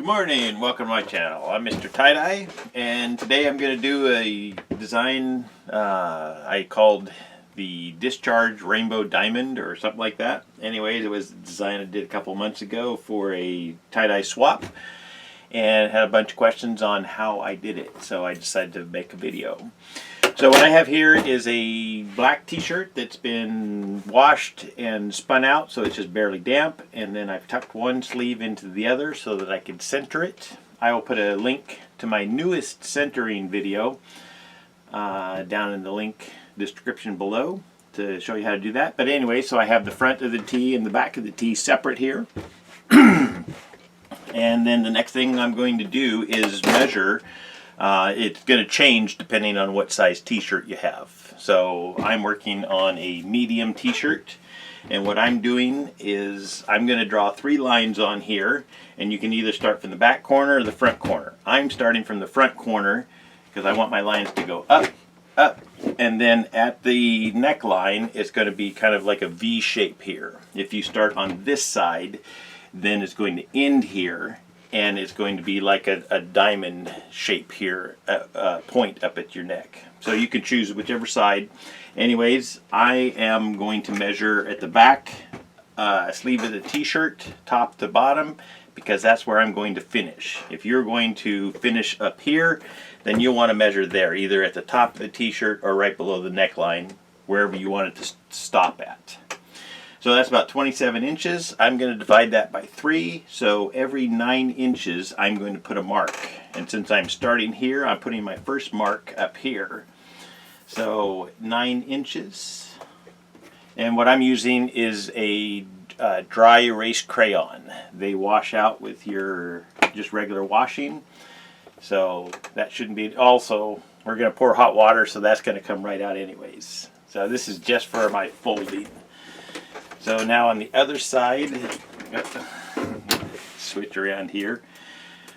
Good morning, welcome to my channel. I'm MrTieDye, and today I'm going to do a design I called the Discharge Rainbow Diamond or something like that. Anyways, it was a design I did a couple months ago for a tie-dye swap and had a bunch of questions on how I did it, so I decided to make a video. So what I have here is a black t-shirt that's been washed and spun out, so it's just barely damp, and then I've tucked one sleeve into the other so that I can center it. I will put a link to my newest centering video down in the link description below to show you how to do that. But anyway, so I have the front of the tee and the back of the tee separate here. And then the next thing I'm going to do is measure. It's going to change depending on what size t-shirt you have. So I'm working on a medium t-shirt, and what I'm doing is I'm going to draw 3 lines on here, and you can either start from the back corner or the front corner. I'm starting from the front corner because I want my lines to go up, up, and then at the neckline it's going to be kind of like a V shape here. If you start on this side, then it's going to end here, and it's going to be like a diamond shape here, point up at your neck. So you can choose whichever side. Anyways, I am going to measure at the back sleeve of the t-shirt, top to bottom, because that's where I'm going to finish. If you're going to finish up here, then you'll want to measure there, either at the top of the t-shirt or right below the neckline, wherever you want it to stop at. So that's about 27 inches. I'm going to divide that by 3. So every 9 inches I'm going to put a mark. And since I'm starting here, I'm putting my first mark up here. So 9 inches. And what I'm using is a dry erase crayon. They wash out with your just regular washing. So that shouldn't be. Also, we're going to pour hot water, so that's going to come right out anyways. So this is just for my folding. So now on the other side, switch around here.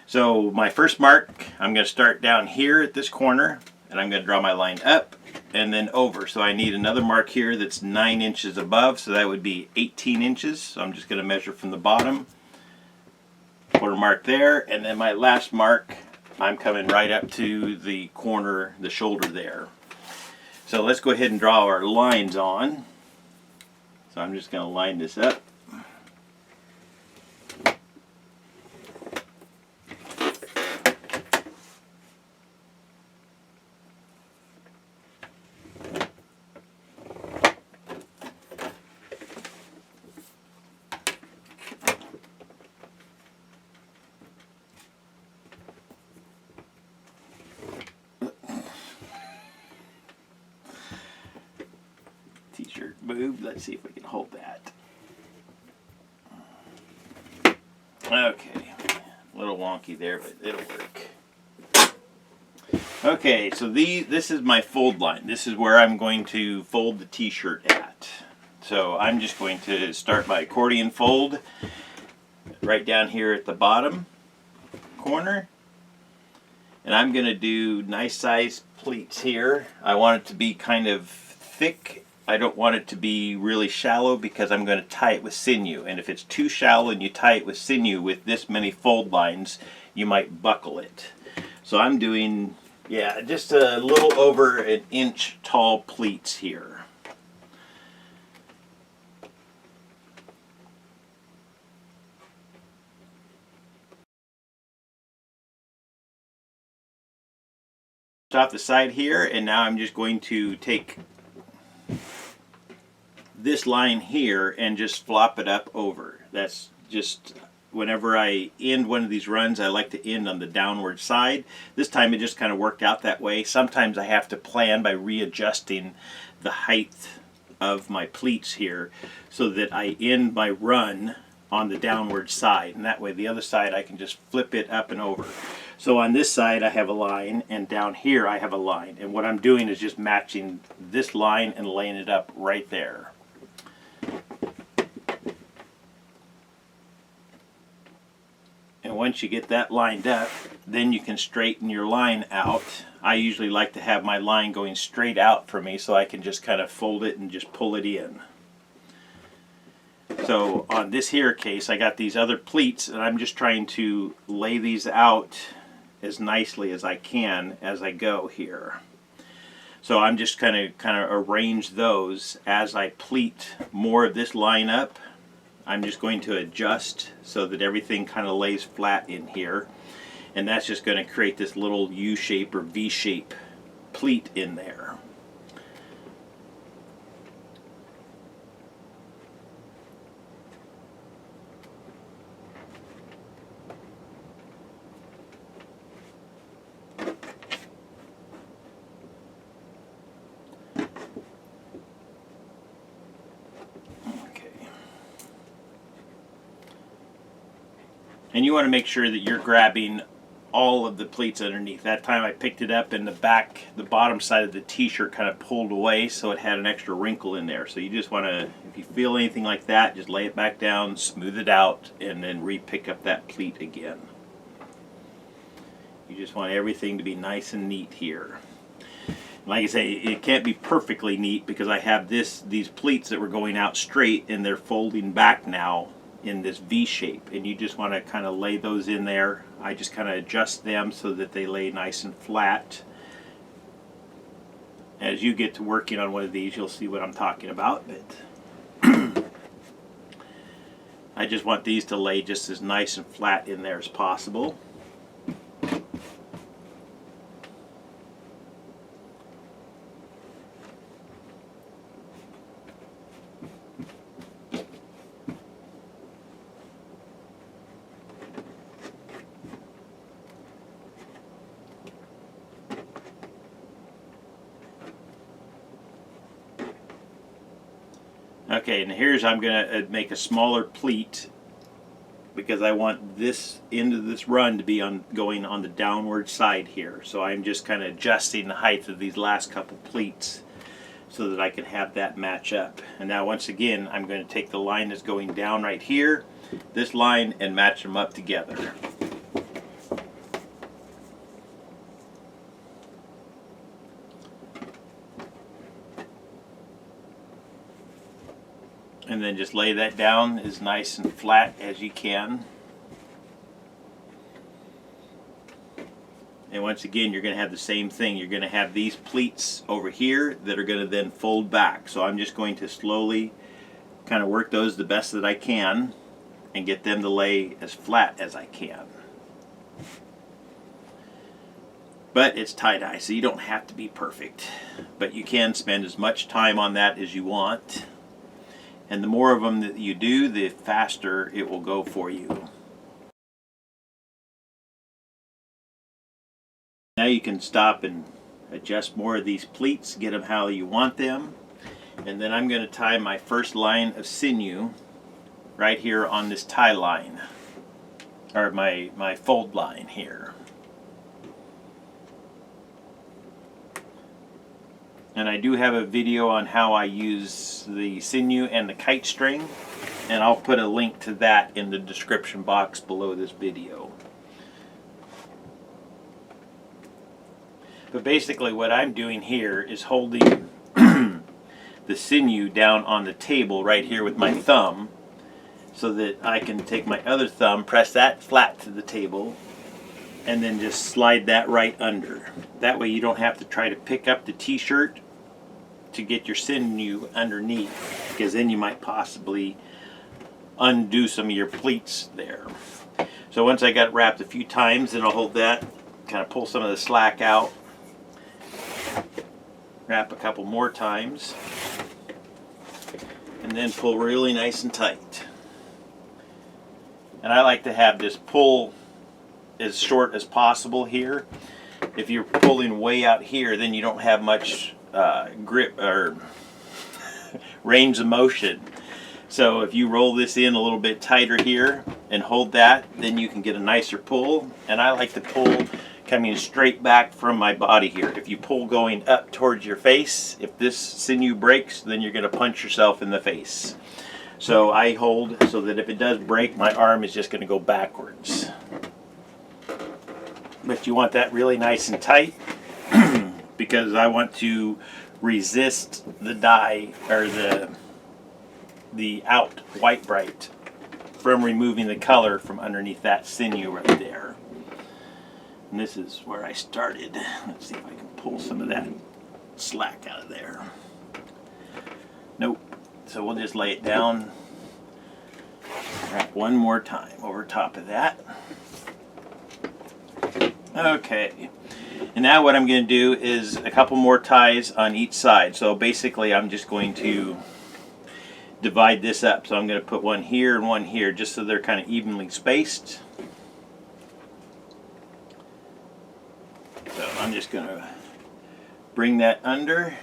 So my first mark, I'm going to start down here at this corner, and I'm going to draw my line up and then over. So I need another mark here that's 9 inches above, so that would be 18 inches. So I'm just going to measure from the bottom, put a mark there, and then my last mark, I'm coming right up to the corner, the shoulder there. So let's go ahead and draw our lines on. So I'm just going to line this up. T-shirt moved. Let's see if we can hold that. Okay, a little wonky there, but it'll work. Okay, so this is my fold line. This is where I'm going to fold the t-shirt at. So I'm just going to start my accordion fold right down here at the bottom corner. And I'm going to do nice size pleats here. I want it to be kind of thick. I don't want it to be really shallow because I'm going to tie it with sinew. And if it's too shallow and you tie it with sinew with this many fold lines, you might buckle it. So I'm doing, yeah, just a little over 1 inch tall pleats here. Off the side here, and now I'm just going to take this line here and just flop it up over. That's just, whenever I end one of these runs, I like to end on the downward side. This time it just kind of worked out that way. Sometimes I have to plan by readjusting the height of my pleats here so that I end my run on the downward side, and that way the other side I can just flip it up and over. So on this side I have a line, and down here I have a line, and what I'm doing is just matching this line and laying it up right there. And once you get that lined up, then you can straighten your line out. I usually like to have my line going straight out for me so I can just kind of fold it and just pull it in. So on this here case, I got these other pleats, and I'm just trying to lay these out as nicely as I can as I go here. So I'm just kind of arrange those as I pleat more of this line up. I'm just going to adjust so that everything kind of lays flat in here, and that's just going to create this little U-shape or V-shape pleat in there. And you want to make sure that you're grabbing all of the pleats underneath. That time I picked it up and the bottom side of the t-shirt kind of pulled away, so it had an extra wrinkle in there. So you just want to, if you feel anything like that, just lay it back down, smooth it out, and then re-pick up that pleat again. You just want everything to be nice and neat here. Like I say, it can't be perfectly neat because I have these pleats that were going out straight and they're folding back now in this V shape, and you just want to kind of lay those in there. I just kind of adjust them so that they lay nice and flat. As you get to working on one of these, you'll see what I'm talking about, but I just want these to lay just as nice and flat in there as possible. Okay, and here's, I'm going to make a smaller pleat because I want this end of this run to be going on the downward side here. So I'm just kind of adjusting the height of these last couple pleats so that I can have that match up. And now once again, I'm going to take the line that's going down right here, this line, and match them up together. And then just lay that down as nice and flat as you can. And once again, you're going to have the same thing. You're going to have these pleats over here that are going to then fold back. So I'm just going to slowly kind of work those the best that I can and get them to lay as flat as I can. But it's tie-dye, so you don't have to be perfect. But you can spend as much time on that as you want. And the more of them that you do, the faster it will go for you. Now you can stop and adjust more of these pleats, get them how you want them. And then I'm going to tie my first line of sinew right here on this tie line, or my fold line here. And I do have a video on how I use the sinew and the kite string, and I'll put a link to that in the description box below this video. But basically what I'm doing here is holding the sinew down on the table right here with my thumb, so that I can take my other thumb, press that flat to the table, and then just slide that right under. That way you don't have to try to pick up the t-shirt to get your sinew underneath, because then you might possibly undo some of your pleats there. So once I got it wrapped a few times, then I'll hold that, kind of pull some of the slack out, wrap a couple more times, and then pull really nice and tight. And I like to have this pull as short as possible here. If you're pulling way out here, then you don't have much grip or range of motion. So if you roll this in a little bit tighter here and hold that, then you can get a nicer pull. And I like to pull coming straight back from my body here. If you pull going up towards your face, if this sinew breaks, then you're going to punch yourself in the face. So I hold so that if it does break, my arm is just going to go backwards. But you want that really nice and tight because I want to resist the dye or the the out white bright from removing the color from underneath that sinew right there. And this is where I started. Let's see if I can pull some of that slack out of there. Nope. So we'll just lay it down one more time over top of that. Okay. And now what I'm going to do is a couple more ties on each side. So basically I'm just going to divide this up. So I'm going to put one here and one here just so they're kind of evenly spaced. So I'm just going to bring that under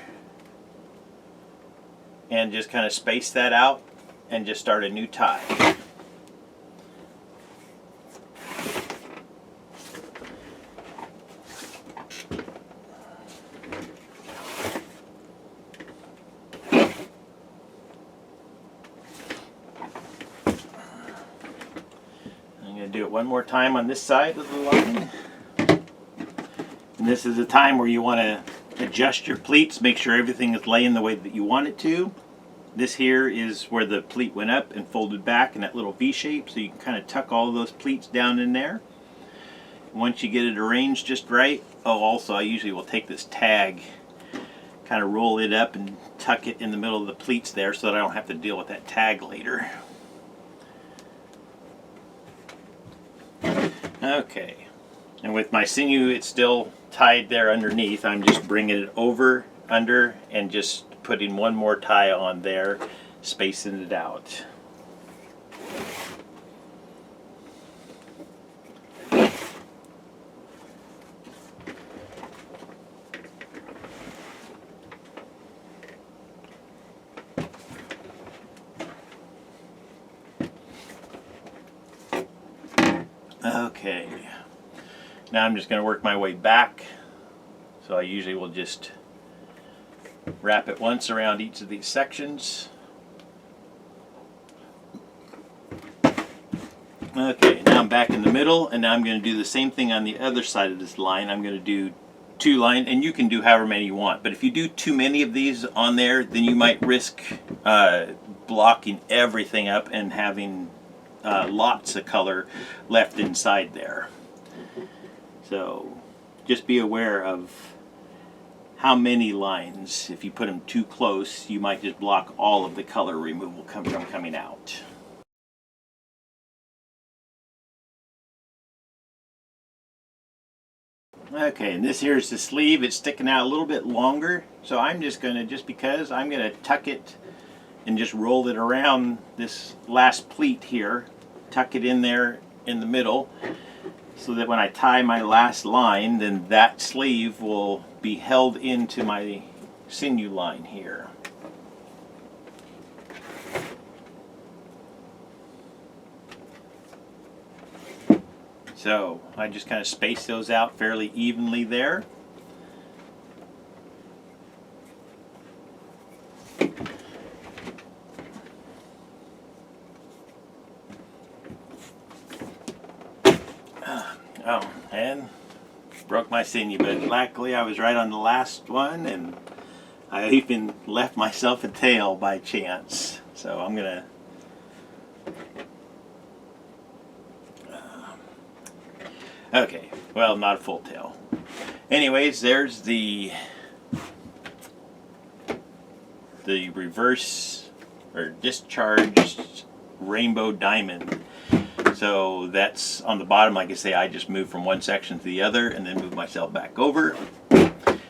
and just kind of space that out and just start a new tie. I'm going to do it one more time on this side of the line. And this is a time where you want to adjust your pleats, make sure everything is laying the way that you want it to. This here is where the pleat went up and folded back in that little V shape, so you can kind of tuck all of those pleats down in there. Once you get it arranged just right, oh, also I usually will take this tag, kind of roll it up and tuck it in the middle of the pleats there so that I don't have to deal with that tag later. Okay, and with my sinew it's still tied there underneath. I'm just bringing it over, under, and just putting one more tie on there, spacing it out. Okay, now I'm just going to work my way back. So I usually will just wrap it once around each of these sections. Okay, now I'm back in the middle, and now I'm going to do the same thing on the other side of this line. I'm going to do 2 lines, and you can do however many you want, but if you do too many of these on there, then you might risk blocking everything up and having lots of color left inside there. So just be aware of how many lines. If you put them too close, you might just block all of the color removal from coming out. Okay, and this here is the sleeve. It's sticking out a little bit longer, so I'm just going to, just because, I'm going to tuck it and just roll it around this last pleat here, tuck it in there in the middle, so that when I tie my last line, then that sleeve will be held into my sinew line here. So I just kind of space those out fairly evenly there. Oh, and broke my sinew, but luckily I was right on the last one, and I even left myself a tail by chance. So I'm gonna okay, well, not a full tail. Anyways, there's the reverse or discharged rainbow diamond. So that's on the bottom. Like I say, I just moved from one section to the other and then moved myself back over.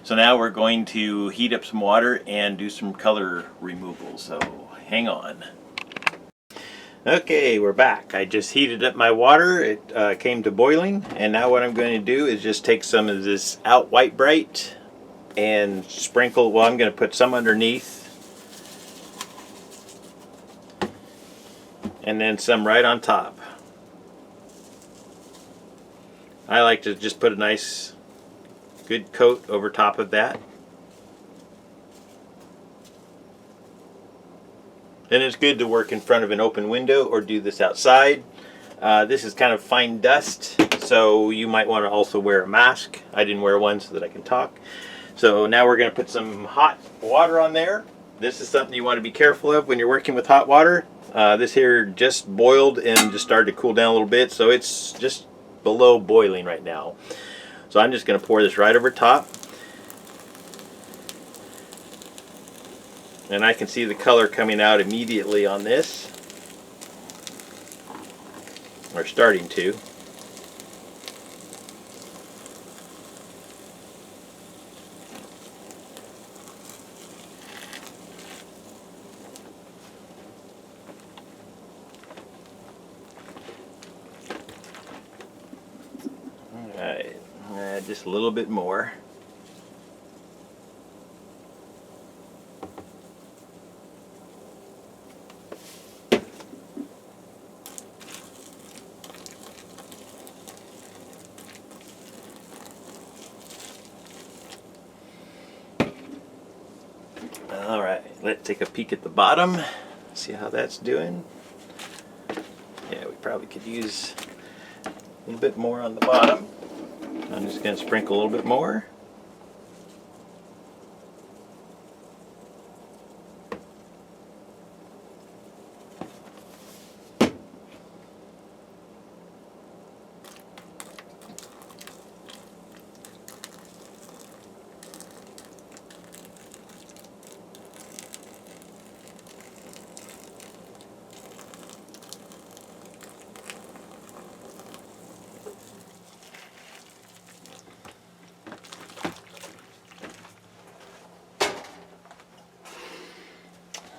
So now we're going to heat up some water and do some color removal. So hang on. Okay, we're back. I just heated up my water. It came to boiling, and now what I'm going to do is just take some of this out white bright and sprinkle. Well, I'm going to put some underneath and then some right on top. I like to just put a nice good coat over top of that. And it's good to work in front of an open window or do this outside. This is kind of fine dust, so you might want to also wear a mask. I didn't wear one so that I can talk. So now we're going to put some hot water on there, This is something you want to be careful of when you're working with hot water. This here just boiled and just started to cool down a little bit, so it's just below boiling right now. So I'm just going to pour this right over top. And I can see the color coming out immediately on this. Or starting to. Alright, add just a little bit more. Alright, let's take a peek at the bottom, see how that's doing. Yeah, we probably could use a little bit more on the bottom. I'm just going to sprinkle a little bit more.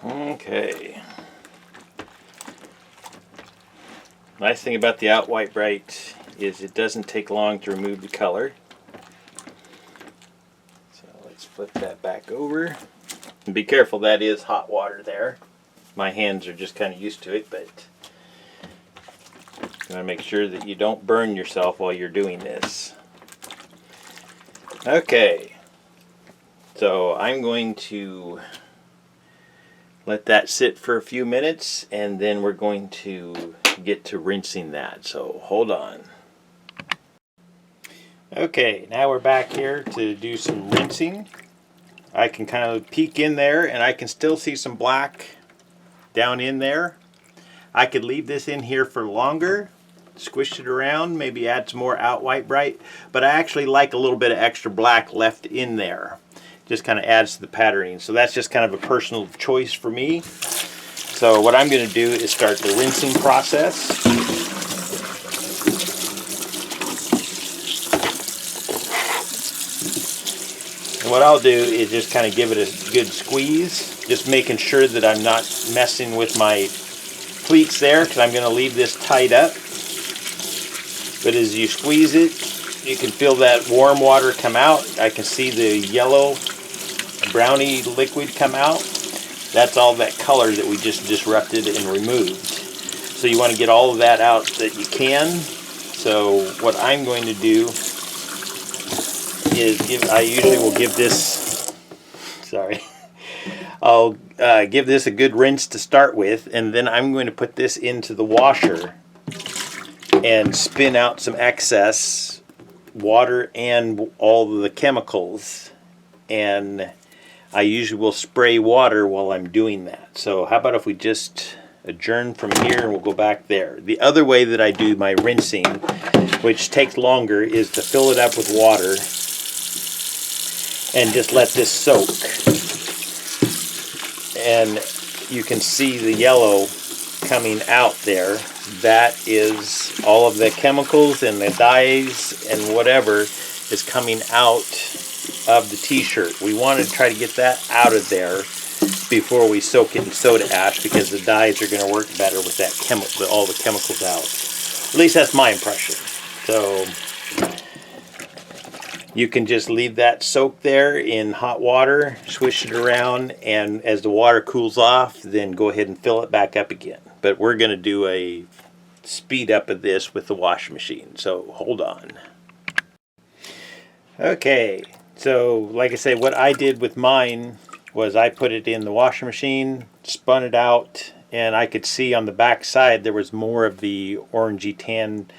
Okay. Nice thing about the Outright Bright is it doesn't take long to remove the color. So let's flip that back over. And be careful, that is hot water there. My hands are just kind of used to it, but you want to make sure that you don't burn yourself while you're doing this. Okay. So I'm going to let that sit for a few minutes, and then we're going to get to rinsing that. So hold on. Okay, now we're back here to do some rinsing. I can kind of peek in there and I can still see some black down in there. I could leave this in here for longer, squish it around, maybe add some more Outright Bright, but I actually like a little bit of extra black left in there. Just kind of adds to the patterning. So that's just kind of a personal choice for me. So what I'm going to do is start the rinsing process. And what I'll do is just kind of give it a good squeeze, just making sure that I'm not messing with my pleats there, because I'm going to leave this tied up. But as you squeeze it, you can feel that warm water come out. I can see the yellow brownie liquid come out. That's all that color that we just disrupted and removed. So you want to get all of that out that you can. So what I'm going to do is I usually will give this, I'll give this a good rinse to start with, and then I'm going to put this into the washer and spin out some excess water and all the chemicals. And I usually will spray water while I'm doing that. So how about if we just adjourn from here and we'll go back there. The other way that I do my rinsing, which takes longer, is to fill it up with water and just let this soak. And you can see the yellow coming out there. That is all of the chemicals and the dyes and whatever is coming out of the t-shirt. We want to try to get that out of there before we soak it in soda ash, because the dyes are going to work better with that all the chemicals out. At least that's my impression. So you can just leave that soak there in hot water, swish it around, and as the water cools off, then go ahead and fill it back up again. But we're going to do a speed up of this with the washing machine, so hold on. Okay, so like I say, what I did with mine was I put it in the washing machine, spun it out, and I could see on the back side there was more of the orangey tan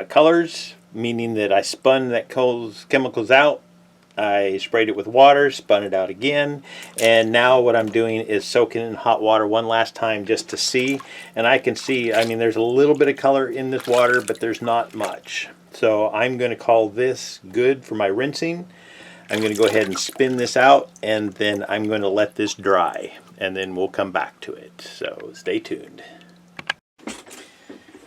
colors, meaning that I spun that chemicals out, I sprayed it with water, spun it out again, and now what I'm doing is soaking it in hot water one last time just to see. And I can see, I mean, there's a little bit of color in this water, but there's not much. So I'm going to call this good for my rinsing. I'm going to go ahead and spin this out, and then I'm going to let this dry, and then we'll come back to it. So stay tuned.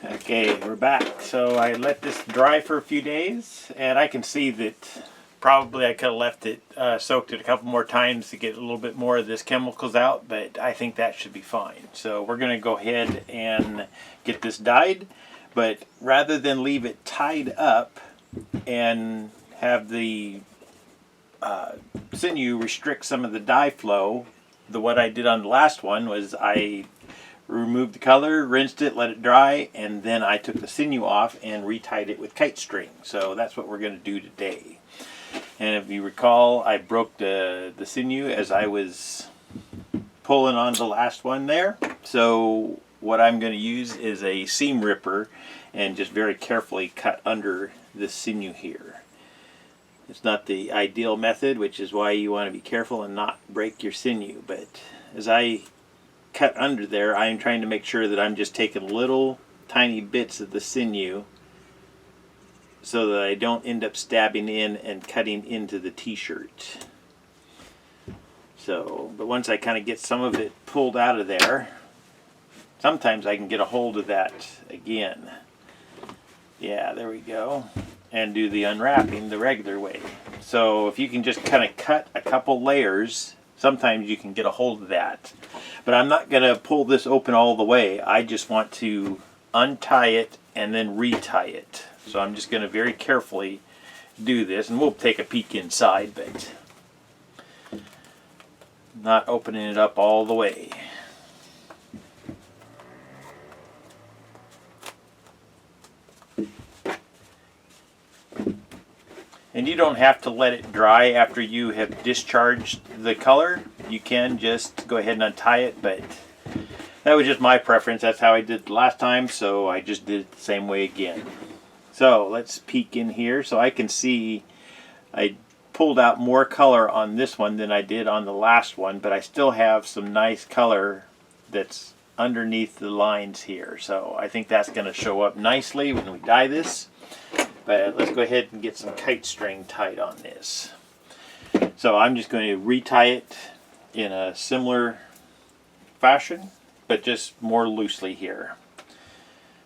Okay, we're back. So I let this dry for a few days, and I can see that probably I could have left it, soaked it a couple more times to get a little bit more of this chemicals out, but I think that should be fine. So we're going to go ahead and get this dyed, but rather than leave it tied up and have the sinew restrict some of the dye flow, what I did on the last one was I removed the color, rinsed it, let it dry, and then I took the sinew off and retied it with kite string. So that's what we're going to do today. And if you recall, I broke the sinew as I was pulling on the last one there. So what I'm going to use is a seam ripper and just very carefully cut under this sinew here. It's not the ideal method, which is why you want to be careful and not break your sinew. But as I cut under there, I am trying to make sure that I'm just taking little tiny bits of the sinew so that I don't end up stabbing in and cutting into the t-shirt. So, but once I kind of get some of it pulled out of there, sometimes I can get a hold of that again. Yeah, there we go. And do the unwrapping the regular way. So if you can just kind of cut a couple layers, sometimes you can get a hold of that. But I'm not going to pull this open all the way. I just want to untie it and then retie it. So I'm just going to very carefully do this, and we'll take a peek inside, but not opening it up all the way. And you don't have to let it dry after you have discharged the color. You can just go ahead and untie it, but that was just my preference. That's how I did it last time, so I just did it the same way again. So let's peek in here. So I can see I pulled out more color on this one than I did on the last one, but I still have some nice color that's underneath the lines here. So I think that's going to show up nicely when we dye this. But let's go ahead and get some kite string tied on this. So I'm just going to retie it in a similar fashion, but just more loosely here.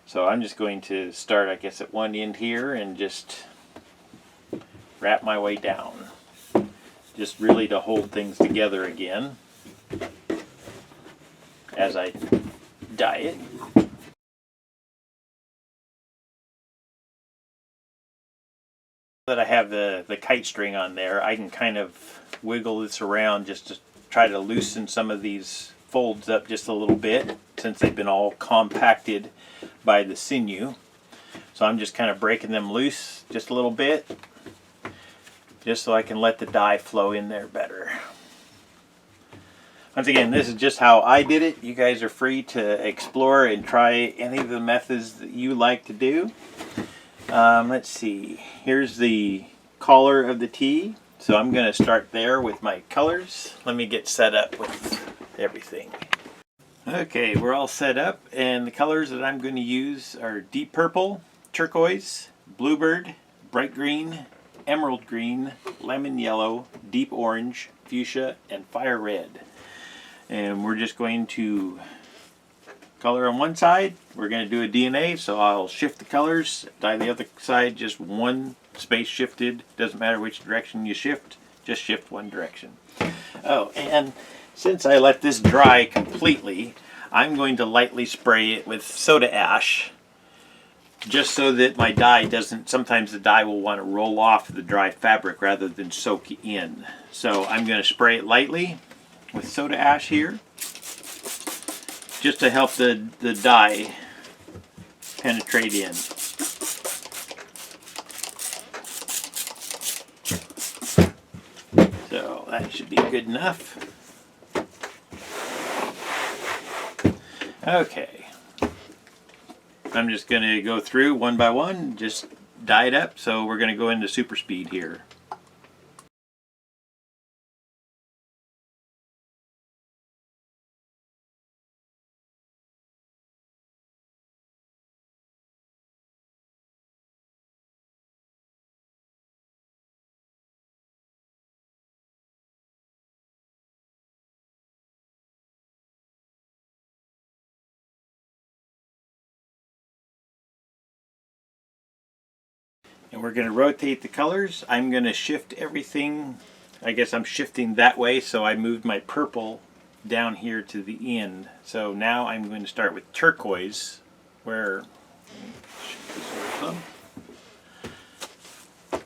So I'm just going to start, I guess, at one end here and just wrap my way down. Just really to hold things together again as I dye it. That I have the kite string on there, I can kind of wiggle this around just to try to loosen some of these folds up just a little bit, since they've been all compacted by the sinew. So I'm just kind of breaking them loose just a little bit, just so I can let the dye flow in there better. Once again, this is just how I did it. You guys are free to explore and try any of the methods that you like to do. Let's see, here's the collar of the tee. So I'm going to start there with my colors. Let me get set up with everything. Okay, we're all set up, and the colors that I'm going to use are deep purple, turquoise, bluebird, bright green, emerald green, lemon yellow, deep orange, fuchsia, and fire red. And we're just going to color on one side. We're going to do a DNA, so I'll shift the colors, dye the other side, just one space shifted. Doesn't matter which direction you shift, just shift one direction. Oh, and since I let this dry completely, I'm going to lightly spray it with soda ash, just so that my dye doesn't, sometimes the dye will want to roll off the dry fabric rather than soak in. So I'm going to spray it lightly with soda ash here, just to help the dye penetrate in. So that should be good enough. Okay. I'm just going to go through one by one, just dye it up. So we're going to go into super speed here. we're going to rotate the colors. I'm going to shift everything. I guess I'm shifting that way, so I moved my purple down here to the end. So now I'm going to start with turquoise, where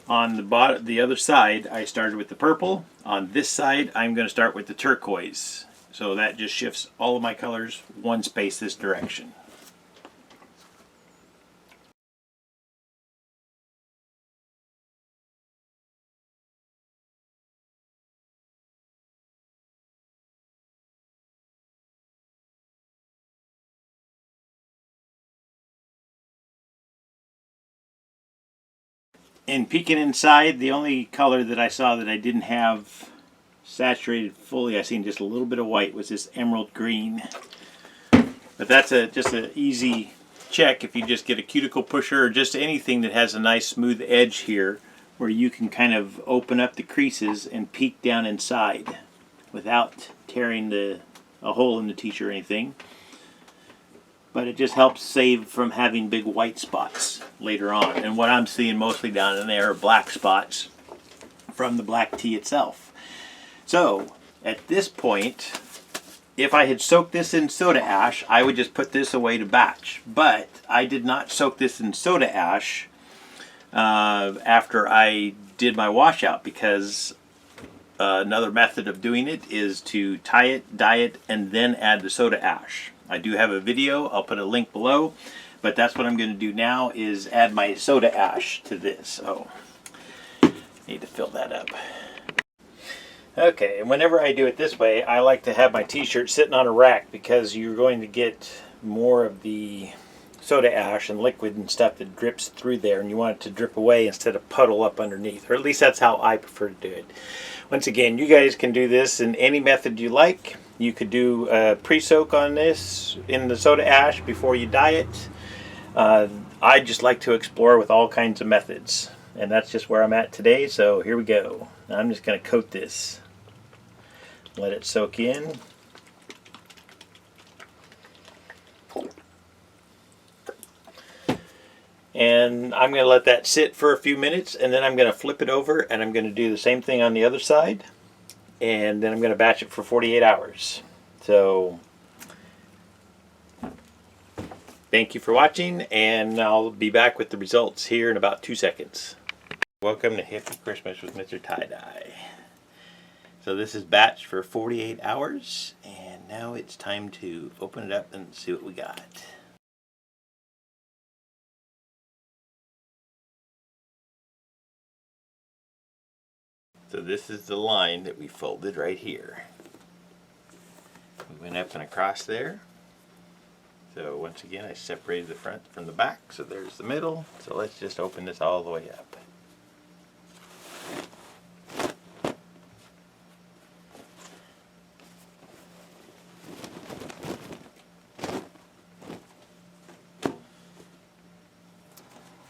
on the bottom, the other side, I started with the purple. On this side, I'm going to start with the turquoise. So that just shifts all of my colors one space this direction. And peeking inside, the only color that I saw that I didn't have saturated fully, I seen just a little bit of white, was this emerald green. But that's just an easy check if you just get a cuticle pusher or just anything that has a nice smooth edge here, where you can kind of open up the creases and peek down inside without tearing a hole in the t-shirt or anything. But it just helps save from having big white spots later on. And what I'm seeing mostly down in there are black spots from the black tee itself. So at this point, if I had soaked this in soda ash, I would just put this away to batch. But I did not soak this in soda ash after I did my washout, because another method of doing it is to tie it, dye it, and then add the soda ash. I do have a video, I'll put a link below, but that's what I'm going to do now, is add my soda ash to this. Oh, need to fill that up. Okay, and whenever I do it this way, I like to have my t-shirt sitting on a rack, because you're going to get more of the soda ash and liquid and stuff that drips through there, and you want it to drip away instead of puddle up underneath, or at least that's how I prefer to do it. Once again, you guys can do this in any method you like. You could do a pre-soak on this in the soda ash before you dye it. I just like to explore with all kinds of methods, and that's just where I'm at today. So here we go. I'm just going to coat this, let it soak in. And I'm going to let that sit for a few minutes, and then I'm going to flip it over, and I'm going to do the same thing on the other side. And then I'm going to batch it for 48 hours. So thank you for watching, and I'll be back with the results here in about 2 seconds. Welcome to Happy Christmas with MrTieDye. So this is batched for 48 hours, and now it's time to open it up and see what we got. So this is the line that we folded right here. We went up and across there. So once again, I separated the front from the back. So there's the middle. So let's just open this all the way up.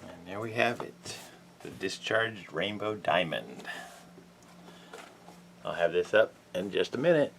And there we have it. The Discharge Rainbow Diamond. I'll have this up in just a minute.